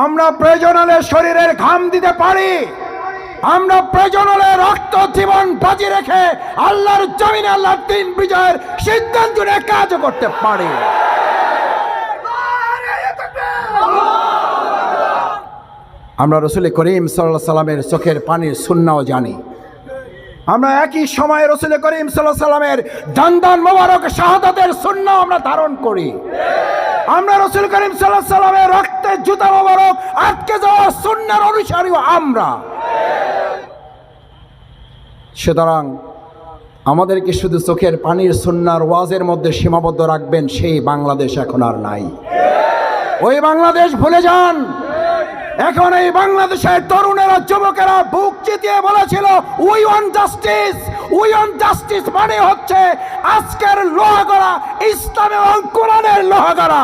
আমরা প্রয়োজন হলে শরীরের ঘাম দিতে পারি, আমরা প্রয়োজন হলে রক্ত জীবন বাজি রেখে আল্লাহর জমিনে আল্লাহর দিন বিজয়ের সিদ্ধান্ত নিয়ে কাজ করতে পারি। আমরা রাসূল করিম সাল্লাল্লাহু আলাইহি সাল্লামের চোখের পানির সুন্নাহও জানি। আমরা একই সময়ে রাসূল করিম সাল্লাল্লাহু আলাইহি সাল্লামের দান মোবারক শাহাদাতের সুন্নাহ আমরা ধারণ করি। আমরা রাসূল করিম সাল্লাল্লাহু আলাইহি সাল্লামের রক্তের জুতা মোবারক আটকে যাওয়া সুন্নাহর অনুসারীও আমরা। সুতরাং আমাদেরকে শুধু চোখের পানির সুন্নাহর ওয়াজের মধ্যে সীমাবদ্ধ রাখবেন, সেই বাংলাদেশ এখন আর নাই। ওই বাংলাদেশ ভুলে যান। এখন এই বাংলাদেশের তরুণেরা, যুবকেরা বুক চিতিয়ে বলেছিল we want justice, we want justice মানে হচ্ছে আজকের লোহাগড়া ইসলাম এবং কোরআনের লোহাগড়া।